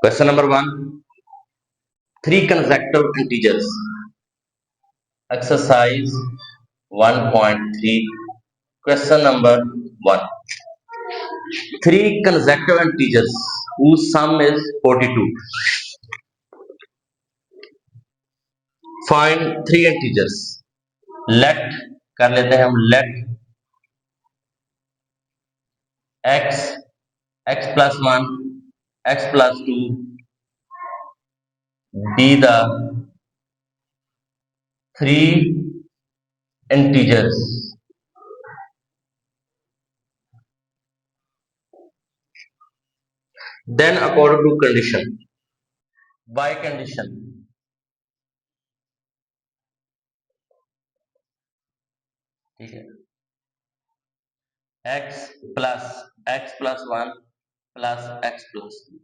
Question number 1. Three consecutive integers. Exercise 1.3. Question number 1. Three consecutive integers whose sum is 42. Find three integers. Let कर लेते हैं हम let x, x plus 1, x plus 2 be the three integers then according to condition. By condition, ठीक है, x plus 1 plus x plus 2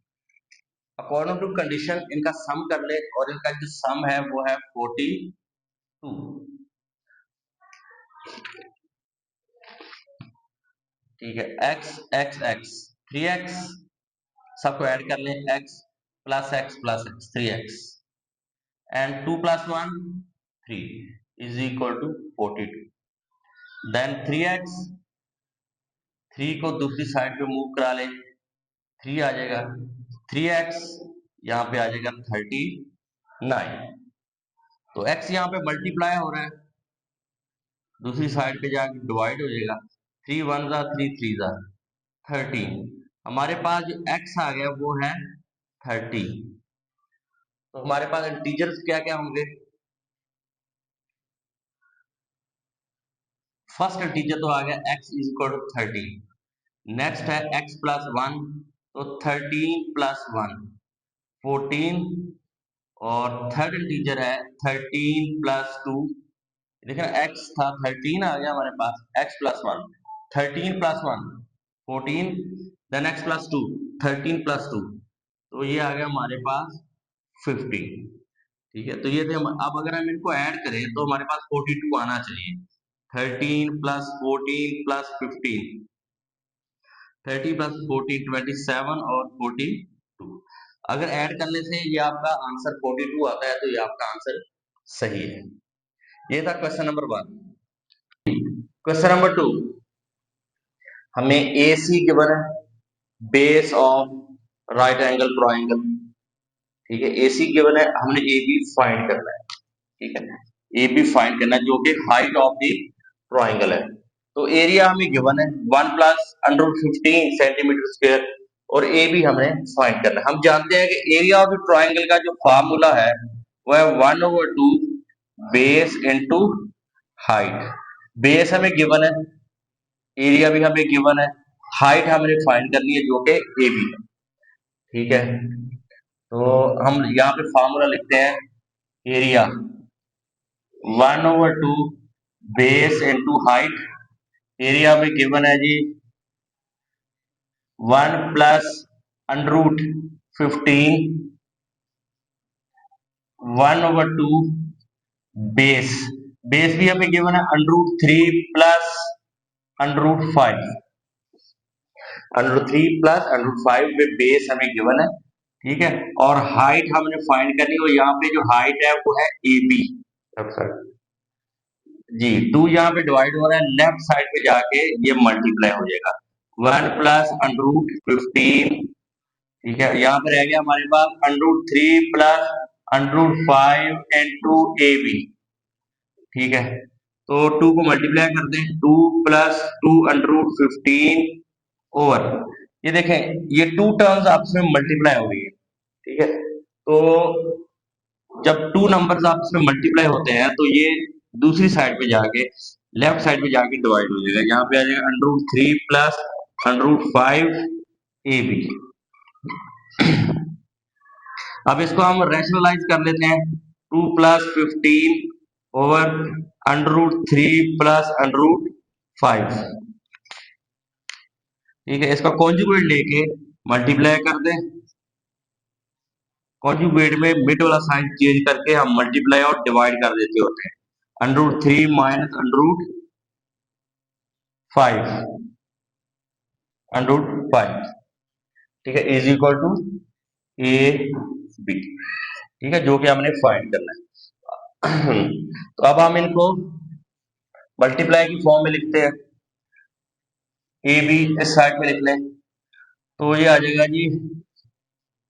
according to condition इनका sum कर ले और इनका जो सम है वो है 42. ठीक है, x x x 3x सबको ऐड कर लें, x plus x 3x and 2 plus 1 3 is equal to 42. Then 3x 3 को दूसरी साइड पे मूव करा ले, 3 आ जाएगा, 3x यहाँ पे आ जाएगा 39. तो x यहाँ पे मल्टीप्लाई हो रहा है, दूसरी साइड पे जाके डिवाइड हो जाएगा, 3 1 जा 3 3 जा 13. हमारे पास जो x आ गया वो है 30. तो हमारे पास इंटीजर्स क्या क्या होंगे? फर्स्ट इंटीजर तो आ गया x is equal to 30. Next है x प्लस 1, तो 13 प्लस 1 14. और थर्ड इंटीजर है 13 प्लस 2. देखिए x था 13 आ गया हमारे पास, x plus 1 13 plus 1 14, then x plus 2 13 plus 2, तो ये आ गया हमारे पास 15. ठीक है, तो ये थे. अब अगर हम इनको ऐड करें तो हमारे पास 42 आना चाहिए. 13 प्लस 14 प्लस 15, 30 प्लस 14 27 और 42. अगर ऐड करने से ये आपका आंसर 42 आता है तो ये आपका आंसर सही है. ये था क्वेश्चन नंबर 1. क्वेश्चन नंबर 2, हमें ए सी गिवन है, base of right angle triangle. ठीक है, ए सी गिवन है, हमने ए बी फाइंड करना है. ठीक है, ए बी फाइंड करना है जो कि हाइट ऑफ द ट्राइंगल है. तो एरिया हमें गिवन है 1 प्लस √15 सेंटीमीटर स्क्वायर और ए बी हमें फाइंड करना है. हम जानते हैं कि एरिया ऑफ द ट्राइंगल का जो फार्मूला है वो है 1/2 बेस इनटू हाइट. बेस हमें गिवन है, एरिया भी हमें गिवन है, हाइट हमें फाइंड करनी है जो कि ए बी है. ठीक है, तो हम यहाँ पे फार्मूला लिखते हैं, area 1/2 base into height. Area में गिवन है जी 1 प्लस √15 1/2 बेस. बेस भी हमें गिवन है √3 प्लस √5. √3 प्लस √5 में बेस हमें गिवन है. ठीक है, और हाइट हमने फाइंड करनी है, यहाँ पे जो हाइट है वो है ए बी जी. 2 यहाँ पे डिवाइड हो रहा है, लेफ्ट साइड पे जाके ये मल्टीप्लाई हो जाएगा 1 प्लस √15. ठीक है, यहाँ पे रह गया हमारे पास √3 प्लस √5 इनटू ए बी. ठीक है, तो 2 को मल्टीप्लाई कर दें, 2 प्लस 2 √15 ओवर, ये देखें ये 2 टर्म्स आपस में मल्टीप्लाई हो गई है. ठीक है, तो जब 2 नंबर्स आपस में मल्टीप्लाई होते हैं तो ये दूसरी साइड पे जाके लेफ्ट साइड पे जाके डिवाइड हो जाएगा. यहाँ पे आ जाएगा √3 प्लस √5 ए बी. अब इसको हम रैशनलाइज कर लेते हैं, 2 प्लस 15 ओवर √3 प्लस √5. ठीक है, इसका कॉन्जुगेट लेके मल्टीप्लाई कर दें. कॉन्जुगेट में मिड वाला साइन चेंज करके हम मल्टीप्लाई और डिवाइड कर देते होते हैं. √3 माइनस √5 ठीक है, is equal to A B, ठीक है, जो कि हमने फाइंड करना है। तो अब हम इनको मल्टीप्लाई की फॉर्म में लिखते हैं। ए बी इस साइड में लिख लें, तो ये आ जाएगा जी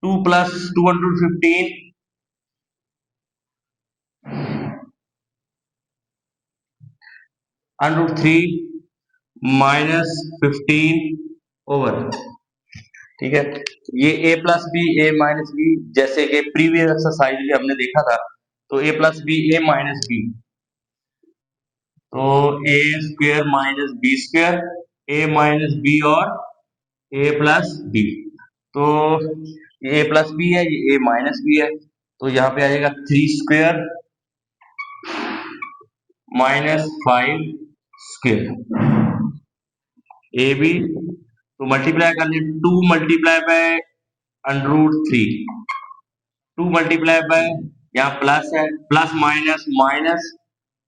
2 प्लस 215 अंडर 3 माइनस 15 ओवर, ठीक है। ये a plus B A minus B, जैसे कि प्रीवियस एक्सरसाइज में हमने देखा था, तो a plus B A minus B, तो A square minus B square, A minus B और ए प्लस बी, तो ये a प्लस बी है, ये a माइनस बी है, तो यहाँ पे आ जाएगा 3 square minus 5 square A B, तो मल्टीप्लाई कर लें, 2 multiply by under root 3, 2 multiply by, यहाँ प्लस है, plus minus minus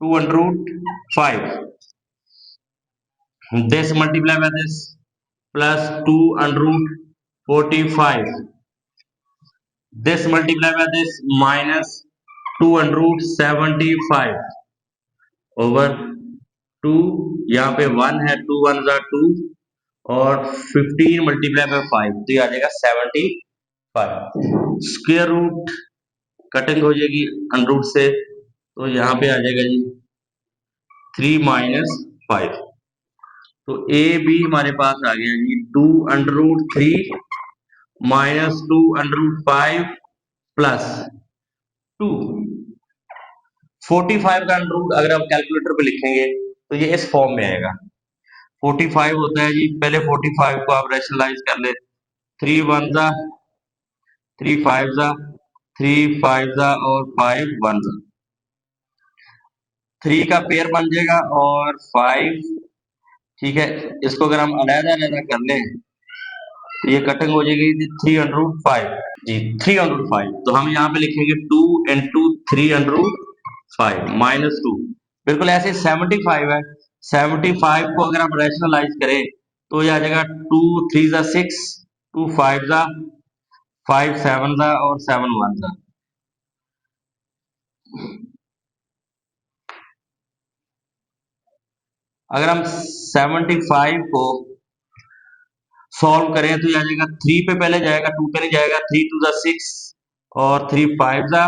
2 under root 5, this multiply by this plus 2 under root 45, this multiply by this minus 2 under root 75 over 2, यहाँ पे 1 है, 2 1 जा 2 और 15 मल्टीप्लाई बाय 5, तो ये आ जाएगा 75। स्क्वायर रूट कटिंग हो जाएगी अंडर रूट से, तो यहाँ पे आ जाएगा जी 3 माइनस 5, तो ए बी हमारे पास आ गया जी 2 under root 3 minus 2 under root 5 plus 2, 45 का अंडर रूट अगर हम कैलकुलेटर पे लिखेंगे तो ये इस फॉर्म में आएगा। 45 होता है जी, पहले 45 को आप रैशनलाइज कर ले, 3 1 जा 3 5 जा 3 5 जा और 5 1 जा, 3 का पेयर बन जाएगा और 5, ठीक है। इसको अगर हम अलग-अलग कर लें तो ये कटिंग हो जाएगी 3 अंडर रूट 5 जी, 3 अंडर रूट 5, तो हम यहाँ पे लिखेंगे 2 इंटू 3 अंडर रूट 5 माइनस 2, बिल्कुल ऐसे 75 है, 75 को अगर हम रैशनलाइज करें तो ये आ जाएगा 2 3 जा 6, 2 5 जा 5 7 जा और 7 1 जा, अगर हम 75 को सॉल्व करें तो ये आ जाएगा 3 पे पहले जाएगा, 2 पे नहीं जाएगा, 3 2 जा 6 और 3 5 जा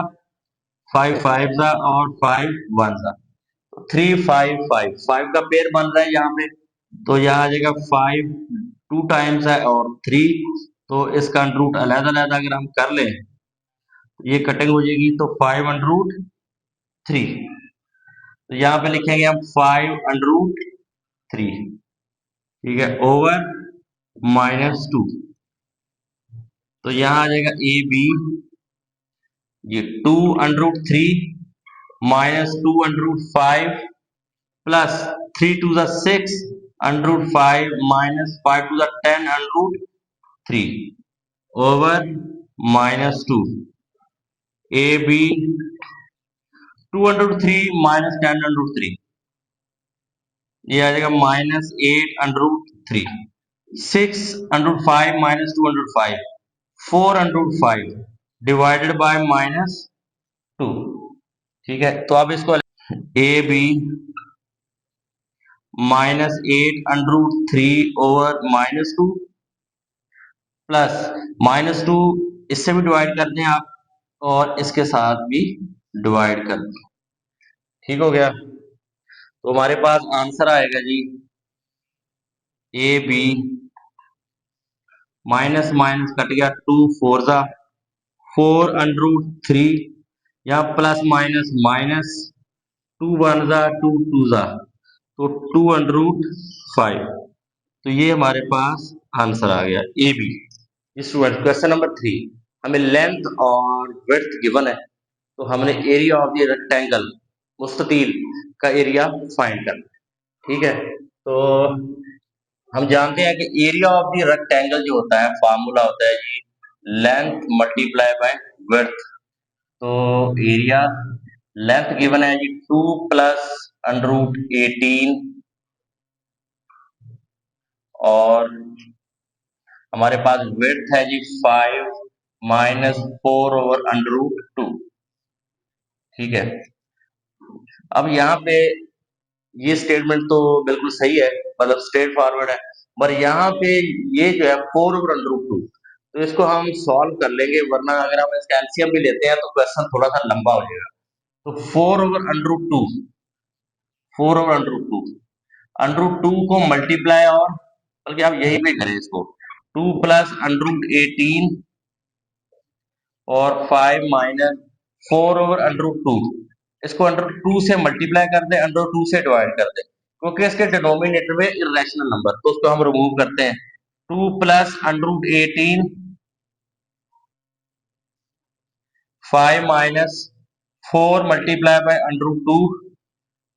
5 5 जा और 5 1 जा, 3 5 5 5 का पेयर बन रहा है यहाँ पे, तो यहाँ आ जाएगा 5 2 टाइम्स है और 3, तो इसका अंडर रूट अलग-अलग अगर हम कर लें ये कटिंग हो जाएगी, तो 5 अंडर रूट 3, तो यहाँ पे लिखेंगे हम 5 अंडर रूट 3, ठीक है, ओवर माइनस 2, तो यहाँ आ जाएगा ए बी, ये 2 under root 3 minus 2 under root 5 plus 3 to the 6 under root 5 minus 5 to the 10 under root 3 over minus 2, A B 2 under root 3 minus 10 under root 3, ये आ जाएगा minus 8 under root 3, 6 under root 5 minus 2 under root 5, 4 under root 5 divided by minus 2, ठीक है। तो अब इसको A B minus 8 under root 3 over minus 2 plus minus 2, इससे भी डिवाइड कर दें आप और इसके साथ भी डिवाइड कर दें, ठीक हो गया। तो हमारे पास आंसर आएगा जी A B, minus minus cut गया, 2 4 जा 4 अंडर रूट 3, यहाँ प्लस माइनस माइनस 2 1 जा 2 2 जा, तो 2 अंडर रूट 5, तो ये हमारे पास आंसर आ गया A B. Student question number 3, हमें लेंथ और विड्थ गिवन है, तो हमने एरिया ऑफ द रेक्टेंगल मुस्ततील का एरिया फाइंड करना है, ठीक है। तो हम जानते हैं कि एरिया ऑफ द रेक्टेंगल जो होता है फार्मूला होता है जी लेंथ मल्टीप्लाई बाय विड्थ, तो एरिया लेंथ गिवन है जी 2 प्लस अंडर रूट 18 और हमारे पास विड्थ है जी 5 -4/√2। ठीक है, अब यहाँ पे ये स्टेटमेंट तो बिल्कुल सही है, मतलब स्ट्रेट फॉरवर्ड है, पर यहाँ पे ये जो है 4/√2, तो इसको हम सॉल्व कर लेंगे, वरना अगर हम इसका एलसीएम भी लेते हैं तो क्वेश्चन थोड़ा सा लंबा हो जाएगा। तो 4/√2, 4/√2, √2 को मल्टीप्लाई, और बल्कि आप यही पे करें इसको, 2 + √18 और 5 माइनस 4/√2, इसको √2 से मल्टीप्लाई कर दें, √2 से डिवाइड कर दें, क्योंकि इसके डिनोमिनेटर में इरेशनल नंबर, तो उसको हम रिमूव करते हैं। 2 + √18, 5 माइनस 4 मल्टीप्लाई बाय √2,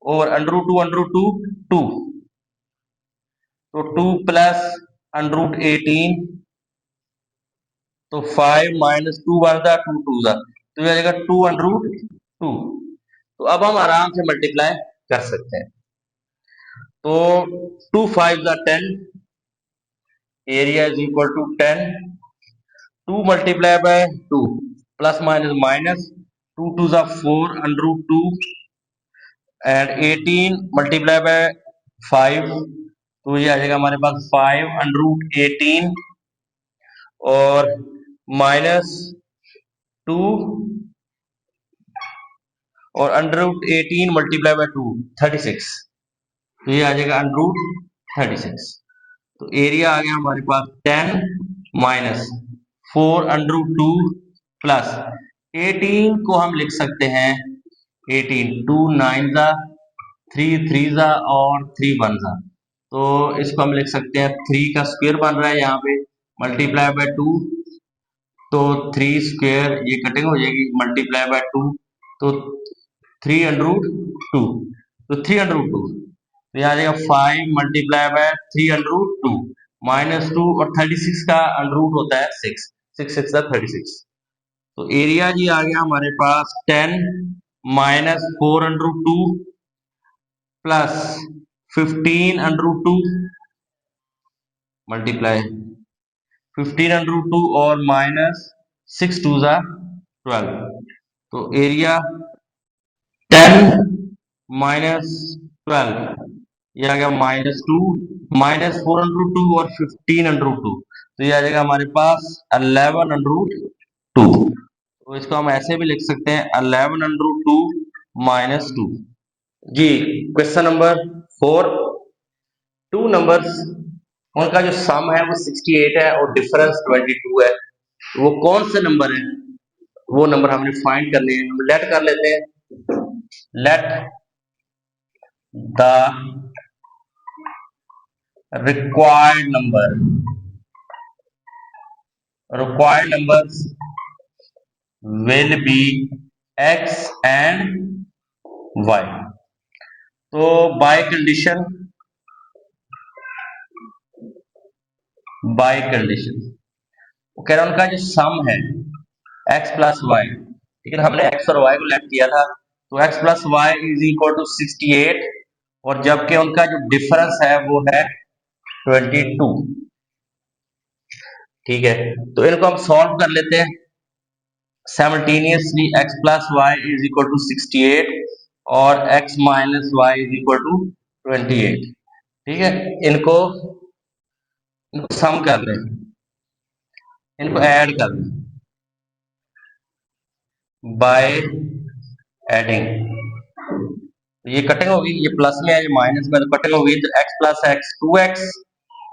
और √2 2, तो 2 + √18, तो 5 माइनस 2 वन जा 2 टू जा, तो ये आ जाएगा 2/√2। तो अब हम आराम से मल्टीप्लाई कर सकते हैं। तो 2 5 जा 10, area is equal to 10, 2 multiply by 2, plus minus minus, 2 2 जा 4/√2, एंड 18 मल्टीप्लाई बाय 5, तो ये आ जाएगा हमारे पास 5/18, और -2, और √18 मल्टीप्लाई बाय 2, 36, तो ये आ जाएगा √36। तो एरिया आ गया हमारे पास 10 माइनस 4/2 प्लस 18 को हम लिख सकते हैं 18, 2 9 जा, 3 3 जा, और 3 1 जा, तो इसको हम लिख सकते हैं 3 का स्क्वायर बन रहा है यहाँ पे, मल्टीप्लाई बाय 2, तो 3 स्क्वायर ये कटिंग हो जाएगी, मल्टीप्लाई बाय 2, तो 3/2, तो 3/2, तो यहाँ आ जाएगा 5 मल्टीप्लाई बाय 3/2, -2, और 36 का अंडर होता है 6, 6 6 36, तो एरिया जी आ गया हमारे पास 10 माइनस 4/2 प्लस 15/2 मल्टीप्लाई 15/2, और -6 2 जा 12, तो एरिया 10 माइनस 12, ये आ गया -2, -4/2 और 15/2, तो ये आ जाएगा हमारे पास 11/2। तो इसको हम ऐसे भी लिख सकते हैं 11/2 -2। जी, क्वेश्चन नंबर 4, टू नंबर्स, उनका जो सम है वो 68 है और डिफरेंस 22 है, वो कौन से नंबर है, वो नंबर हमने फाइंड करने हैं। हम लेट कर लेते हैं, let the required numbers will be x and y। तो बाय कंडीशन वो कह रहा है उनका जो सम है x + y, लेकिन हमने x और y को लेट किया था, तो x + y is equal to 68, और जबकि उनका जो डिफरेंस है वो है 22। ठीक है, तो इनको हम सॉल्व कर लेते हैं simultaneously, x + y is equal to 68 और x - y is equal to 28। ठीक है, इनको सम कर लें, इनको ऐड कर लें बाय एडिंग, ये कटिंग होगी, ये प्लस में है, ये माइनस में, तो कटिंग होगी, तो x + x 2x,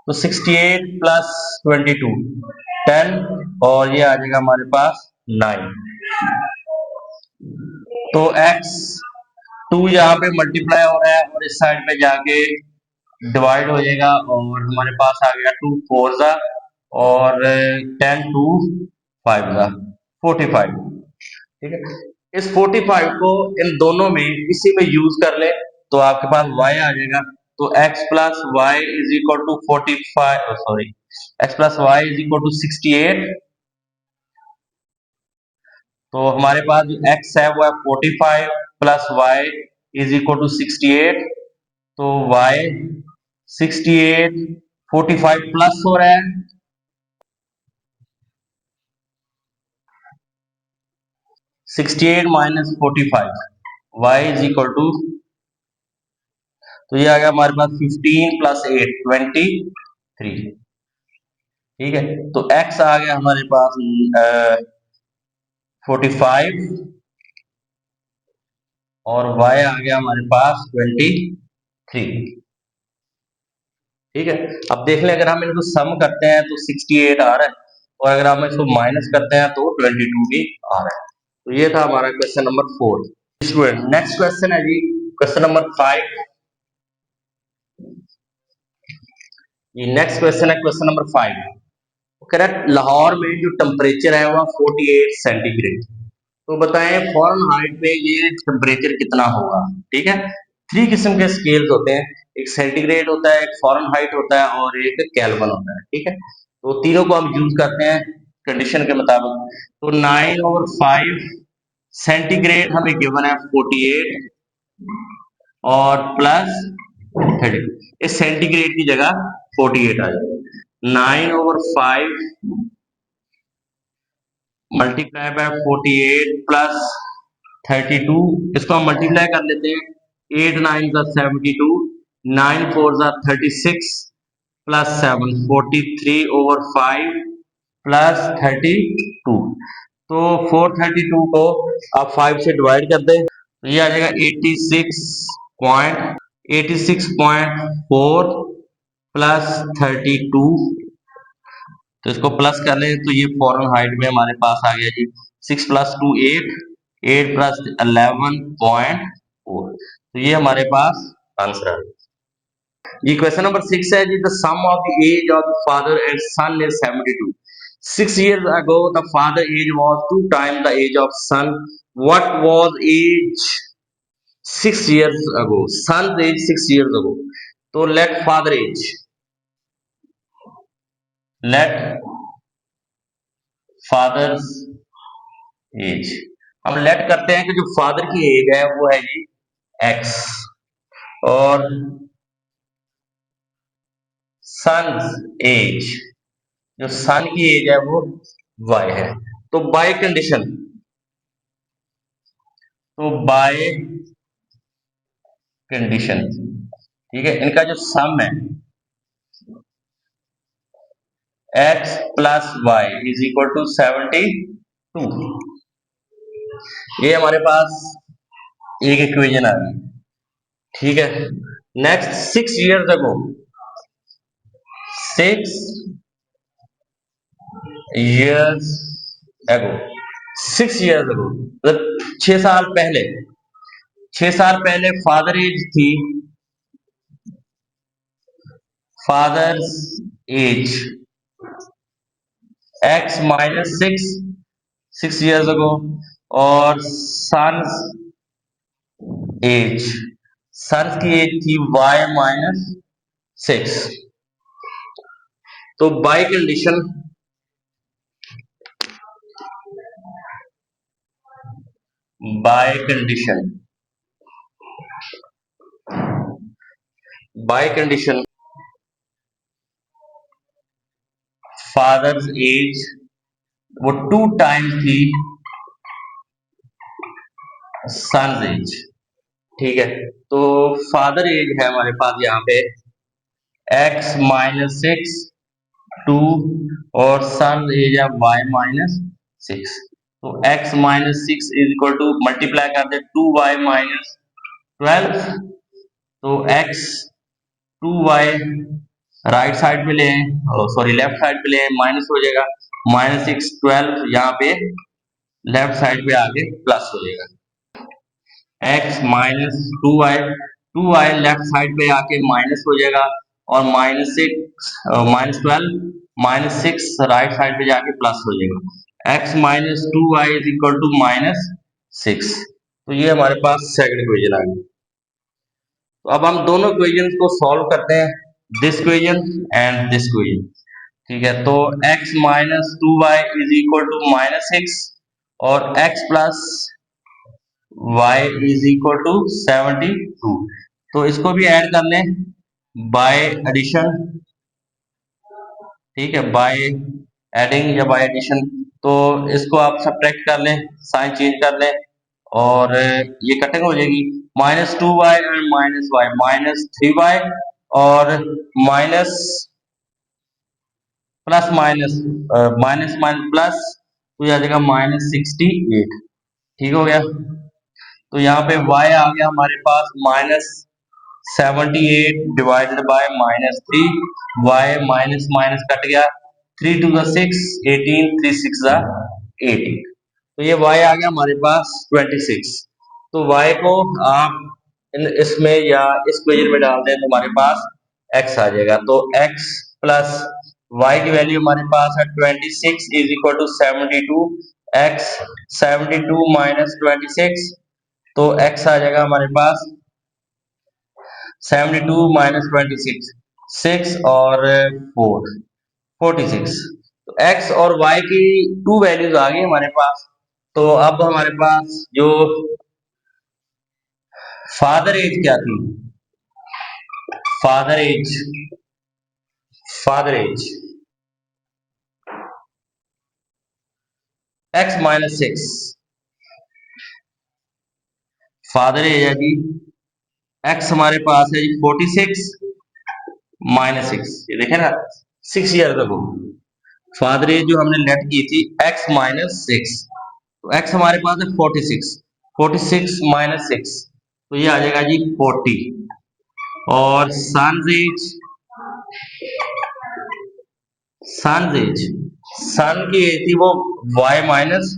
तो 68 + 22 10, और ये आ जाएगा हमारे पास 9, तो x2 यहाँ पे मल्टीप्लाई हो रहा है और इस साइड पे जाके डिवाइड हो जाएगा, और हमारे पास आ गया 2 4 जा, और 10 2 5 जा 45। ठीक है, इस 45 को इन दोनों में इसी में यूज कर ले, तो आपके पास y आ जाएगा, तो x + y is equal to 45, sorry, x + y is equal to 68, तो हमारे पास जो x है वो है 45 + y इज इक्वल टू 68, तो y 68 45 प्लस हो रहा है, 68 minus 45, Y is equal to, तो ये आ गया हमारे पास 15 प्लस 8 23। ठीक है, तो x आ गया हमारे पास 45 और y आ गया हमारे पास 23। ठीक है, अब देख लें, अगर हम इनको सम करते हैं तो 68 आ रहा है, और अगर हम इसको माइनस करते हैं तो 22 भी आ रहा है। तो ये था हमारा question number 4। Student, next question है जी क्वेश्चन नंबर 5। ये नेक्स्ट क्वेश्चन है क्वेश्चन नंबर 5। करेक्ट, लाहौर में जो टेम्परेचर है वह 48 सेंटीग्रेड, तो बताएं फॉरेन हाइट पे ये टेम्परेचर कितना होगा। ठीक है, 3 किस्म के स्केल्स होते हैं, एक सेंटीग्रेड होता है, एक फॉरेन हाइट होता है और एक केल्विन होता है। ठीक है, तो तीनों को हम यूज करते हैं कंडीशन के मुताबिक। तो 9/5 सेंटीग्रेड हमें गिवन है 48 और प्लस 32, इस सेंटीग्रेड की जगह 48 आ जाएगा। 9/5 मल्टीप्लाई बाय 48 प्लस 32, इसको हम मल्टीप्लाई कर लेते हैं। 8 9 72, 9 4 36 प्लस 7 43/5 प्लस 32। तो 432 को आप 5 से डिवाइड कर दें तो ये आ जाएगा 86.4 प्लस 32। तो इसको प्लस कर लें तो ये फॉरेन हाइट में हमारे पास आ गया जी 6 प्लस 2 8, 8 प्लस 11.4। तो ये हमारे पास आंसर है। ये क्वेश्चन नंबर 6 है जी, the sum of the age of the father and son is 72। 6 years ago the father age was 2 times the age of son. What was age 6 years ago? Son's age 6 years ago. तो let father age, let father's age, हम let करते हैं कि जो father की as है वो है जी x और सन्स एज, जो सन की एज है वो y है। तो बाय कंडीशन, ठीक है, इनका जो सम है x plus Y is equal to 72। ये हमारे पास एक इक्वेशन आ गई। ठीक है, next 6 years ago, 6 years ago, 6 years ago मतलब 6 साल पहले, 6 साल पहले फादर एज थी, father's age x minus 6 years ago और सन्स एज, सन्स की एज थी y माइनस 6। तो by condition, by condition, by condition father's age वो 2 टाइम्स थी सन्स एज। ठीक है, तो फादर एज है हमारे पास यहाँ पे x माइनस 6 2 और सन एज है y माइनस 6। तो x minus 6 is equal to multiply कर दे 2y माइनस 12। तो x 2y राइट साइड पे ले, सॉरी लेफ्ट साइड पे ले, माइनस हो जाएगा, माइनस 6 12 यहाँ पे लेफ्ट साइड पे आके प्लस हो जाएगा। x minus 2y left side पे आके माइनस हो जाएगा और minus 6 minus 12 minus 6 right side पे जाके प्लस हो जाएगा। x minus 2y is equal to minus 6। तो ये हमारे पास सेकंड इक्वेशन आ गई। तो अब हम दोनों इक्वेशन को सॉल्व करते हैं, this equation and this equation. ठीक है, तो x minus 2y is equal to minus 6 और x plus y is equal to 72। तो इसको भी ऐड कर लें बाय एडिशन। ठीक है, बाय एडिंग या बाय एडिशन। तो इसको आप सब्ट्रैक्ट कर लें, साइन चेंज कर लें और ये कटिंग हो जाएगी। -2y एंड -y, -3y और minus plus minus minus minus plus, तो ये आ जाएगा -68। ठीक हो गया। तो यहाँ पे y आ गया हमारे पास -78 divided by -3, y minus minus cut गया, 3 2 6, 18, 3 6 18, तो ये y आ गया हमारे पास 26। तो y को आप इसमें या इस इक्वेशन में डाल दें तो हमारे पास x आ जाएगा। तो x प्लस y की वैल्यू हमारे पास है 26 is equal to 72, x 72 minus 26, तो x आ जाएगा हमारे पास 72 माइनस 26, 6 और 4, 46। तो x और y की 2 वैल्यूज आ गई हमारे पास। तो अब हमारे पास जो फादर एज क्या थी, father age, father age x minus 6, father age है जी x हमारे पास है जी 46 माइनस 6, ये देखें ना 6 ईयर तक हो। फादर एज जो हमने लेट की थी x माइनस 6, तो x हमारे पास है 46, 46 माइनस 6, तो ये आ जाएगा जी 40। और सन्स एज, सन्स एज, सन की एज थी वो y माइनस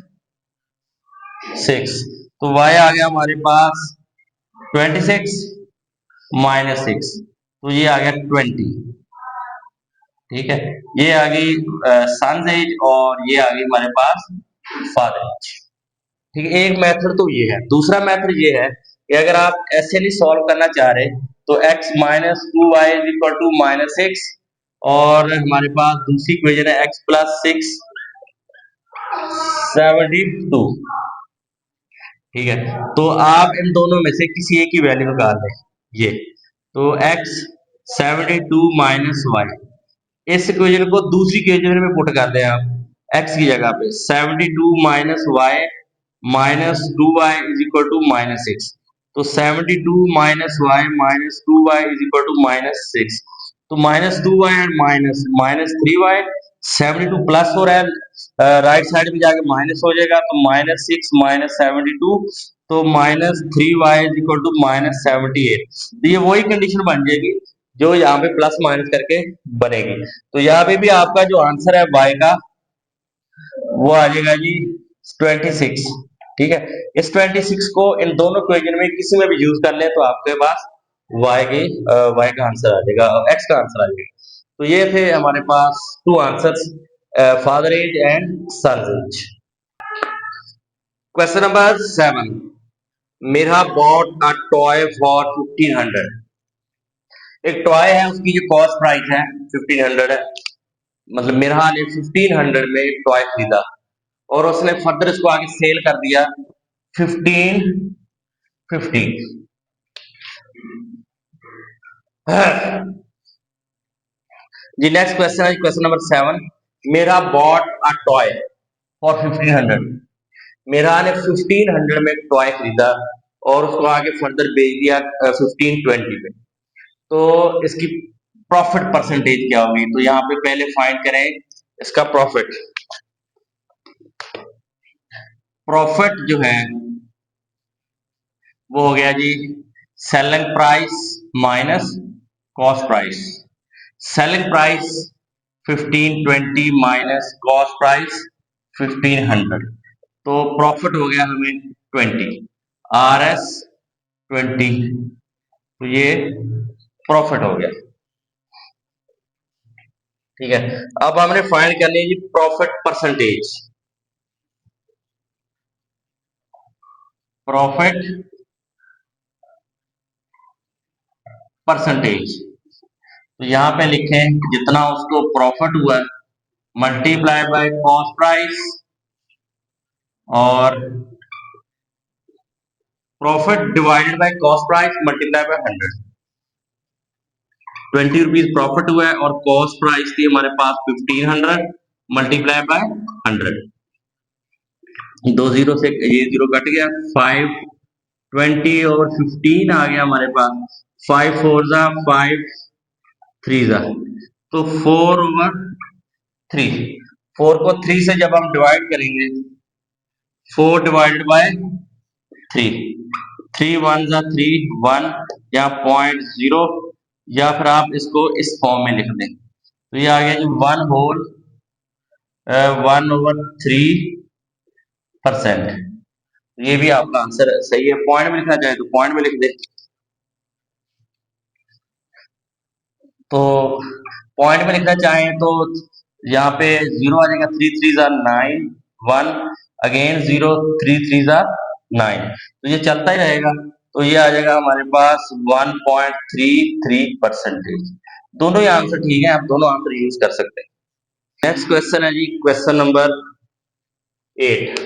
6, तो y आ गया हमारे पास 26 माइनस 6, तो ये आ गया 20। ठीक है, ये आ गई सन्स एज और ये आ गई हमारे पास फादर एज। ठीक है, एक मेथड तो ये है। दूसरा मेथड ये है कि अगर आप ऐसे नहीं सॉल्व करना चाह रहे तो x minus 2y is equal to -6 और हमारे पास दूसरी इक्वेशन है x प्लस 6 72। ठीक है, तो आप इन दोनों में से किसी एक की वैल्यू निकाल लें। ये तो x 72 माइनस वाई, इस इक्वेशन को दूसरी इक्वेशन में पुट कर दें आप x की जगह पे 72 minus Y minus 2y is equal to -6, तो 72 minus Y minus 2y is equal to -6, तो -2y एंड -3y, 72 प्लस हो रहा है राइट साइड में जाके माइनस हो जाएगा, तो -6 माइनस 72, तो -3y इज इक्वल टू -78। तो ये वही कंडीशन बन जाएगी जो यहाँ पे प्लस माइनस करके बनेगी। तो यहाँ पे भी आपका जो आंसर है y का वो आ जाएगा जी 26। ठीक है, इस 26 को इन दोनों इक्वेशन में किसी में भी यूज कर ले तो आपके पास y का आंसर आ जाएगा और x का आंसर आ जाएगा। तो ये थे हमारे पास 2 answers, father age and son age. Question number 7, मेरा बॉट अ टॉय फॉर 1500। एक टॉय है, उसकी जो कॉस्ट प्राइस है 1500 है, मतलब मेरा ने 1500 में टॉय खरीदा और उसने फर्दर इसको आगे सेल कर दिया 1550। जी नेक्स्ट क्वेश्चन है क्वेश्चन नंबर 7, मेरा बॉट अ टॉय फॉर 1500। मेरा ने 1500 में टॉय खरीदा और उसको आगे फर्दर बेच दिया 1520 में, तो इसकी प्रॉफिट परसेंटेज क्या होगी? तो यहाँ पे पहले फाइंड करें इसका प्रॉफिट। प्रॉफिट जो है वो हो गया जी selling price minus cost price. Selling price 1520 minus cost price 1500, तो प्रॉफिट हो गया हमें 20, RS 20, तो ये प्रॉफिट हो गया। ठीक है, अब हमने फाइंड करनी है जी प्रॉफिट परसेंटेज। प्रॉफिट परसेंटेज, तो यहाँ पे लिखें जितना उसको प्रॉफिट हुआ मल्टीप्लाई बाय कॉस्ट प्राइस और profit divided by cost price multiply by 100। 20 rupees profit हुआ है और कॉस्ट प्राइस थी हमारे पास 1500 मल्टीप्लाई बाय 100। दो जीरो से ये जीरो कट गया, 520 और 15 आ गया हमारे पास, 5 4 जा 5 3 जा, तो 4/3। 4 को 3 से जब हम डिवाइड करेंगे, 4 डिवाइडेड बाय 3, 3 1 जा 3 1, या 0.0, या फिर आप इसको इस फॉर्म में लिख दें, तो ये आ गया जी 1/3%। ये भी आपका आंसर सही है। पॉइंट में लिखना चाहे तो पॉइंट में लिख दे, तो पॉइंट में लिखना चाहें तो यहाँ पे जीरो आ जाएगा, 3 3 जा 9 1, अगेन 0 3 3 जा 9, तो ये चलता ही रहेगा, तो ये आ जाएगा हमारे पास 1.33%। दोनों ही आंसर ठीक है, आप दोनों आंसर यूज कर सकते हैं। नेक्स्ट क्वेश्चन है जी, क्वेश्चन नंबर 8।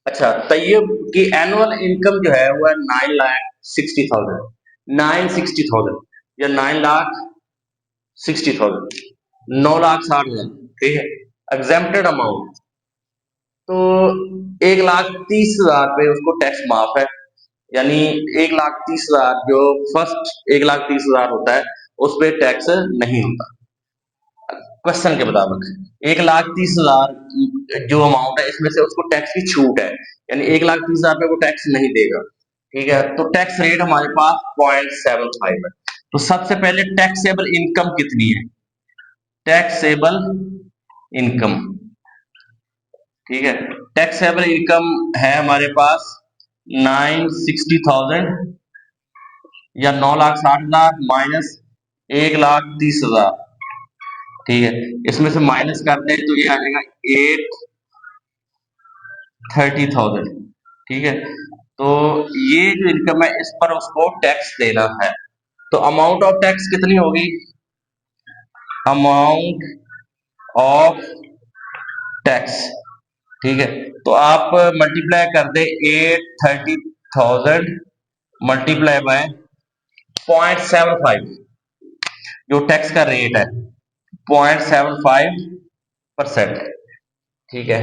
अच्छा, तैयब की एनुअल इनकम जो है वो है 9,60,000, 960,000 या 9,60,000, 9,60,000, ठीक है। एग्जेम्प्टेड अमाउंट, तो 1,30,000 पे उसको टैक्स माफ है, यानी 1,30,000 जो फर्स्ट 1,30,000 होता है उस पर टैक्स नहीं होता। क्वेश्चन के मुताबिक 1,30,000 जो अमाउंट है इसमें से उसको टैक्स की छूट है, यानी 1,30,000 पे वो टैक्स नहीं देगा, ठीक है। तो टैक्स रेट हमारे पास 0.75 है। तो सबसे पहले टैक्सेबल इनकम कितनी है, टैक्सेबल इनकम, ठीक है। टैक्सेबल इनकम है हमारे पास 960,000 या 9,60,000 माइनस 1,30,000, ठीक है। इसमें से माइनस करते हैं तो ये आ जाएगा 830,000, ठीक है। तो ये जो इनकम है इस पर उसको टैक्स देना है। तो अमाउंट ऑफ टैक्स कितनी होगी, अमाउंट ऑफ टैक्स, ठीक है। तो आप मल्टीप्लाई कर दे 830,000 मल्टीप्लाई बाय 0.75, जो टैक्स का रेट है 0.75%, ठीक है।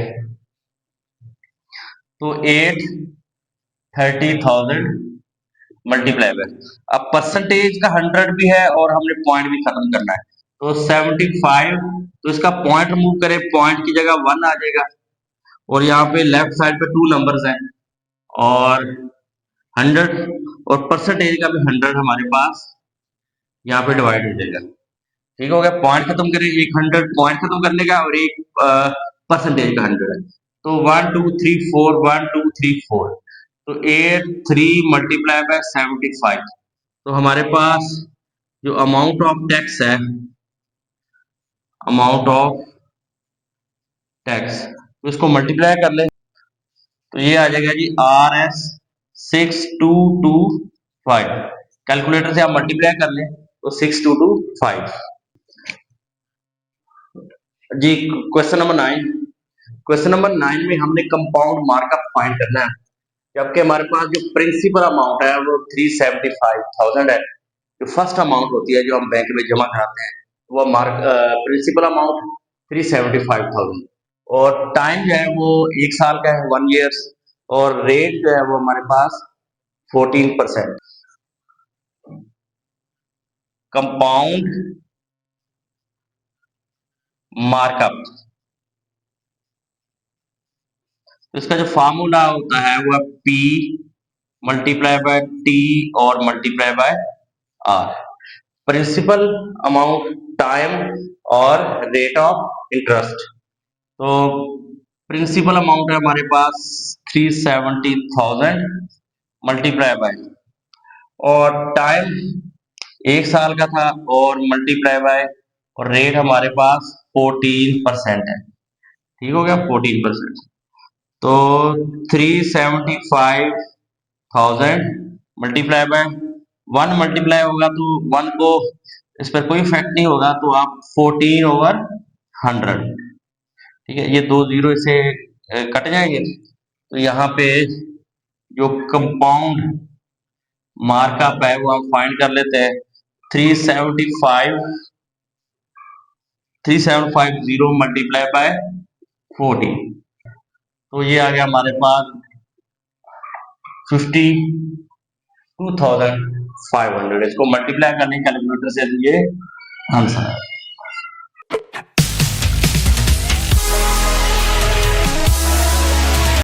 तो 830,000 मल्टीप्लाई बाय, अब परसेंटेज का 100 भी है और हमने पॉइंट भी खत्म करना है, तो 75, तो इसका पॉइंट रिमूव करें, पॉइंट की जगह 1 आ जाएगा, और यहाँ पे लेफ्ट साइड पे 2 नंबर्स हैं, और 100 और परसेंटेज का भी 100 हमारे पास यहाँ पे डिवाइड हो जाएगा, ठीक हो गया। पॉइंट खत्म करें, एक 100 पॉइंट खत्म करने का और एक परसेंटेज का 100 है, तो 1 2 3 4 1 2 3 4, तो 83 मल्टीप्लाई बाय 75, तो हमारे पास जो अमाउंट ऑफ टैक्स है, अमाउंट ऑफ टैक्स, तो इसको मल्टीप्लाई कर ले, तो ये आ जाएगा जी RS6225, कैलकुलेटर से आप मल्टीप्लाई कर ले तो 6225 जी। क्वेश्चन नंबर 9, क्वेश्चन नंबर 9 में हमने कंपाउंड मार्कअप फाइंड करना है, जबकि हमारे पास जो प्रिंसिपल अमाउंट है वो 375,000 है, जो फर्स्ट अमाउंट होती है जो हम बैंक में जमा कराते हैं वो प्रिंसिपल अमाउंट 375,000, और टाइम जो है वो 1 साल का है, 1 ईयर, और रेट जो है वो हमारे पास 14%। कंपाउंड मार्कअप, तो इसका जो फार्मूला होता है वो P मल्टीप्लाई बाय T और multiply by R, principal amount, time और रेट ऑफ इंटरेस्ट। तो प्रिंसिपल अमाउंट है हमारे पास 370,000 मल्टीप्लाई बाय, और टाइम 1 साल का था, और मल्टीप्लाई बाय, और रेट हमारे पास 14% है, ठीक हो गया 14%। तो 375,000 मल्टीप्लाई बाय 1 मल्टीप्लाई होगा तो 1 को इस पर कोई इफेक्ट नहीं होगा, तो आप 14/100, ठीक है। ये 2 जीरो इसे कट जाएंगे, तो यहाँ पे जो कंपाउंड मार्कअप है वो हम फाइंड कर लेते हैं, 3750 मल्टीप्लाई बाय 14, तो ये आ गया हमारे पास 52,500। इसको मल्टीप्लाई करने कैलकुलेटर से ये आंसर है।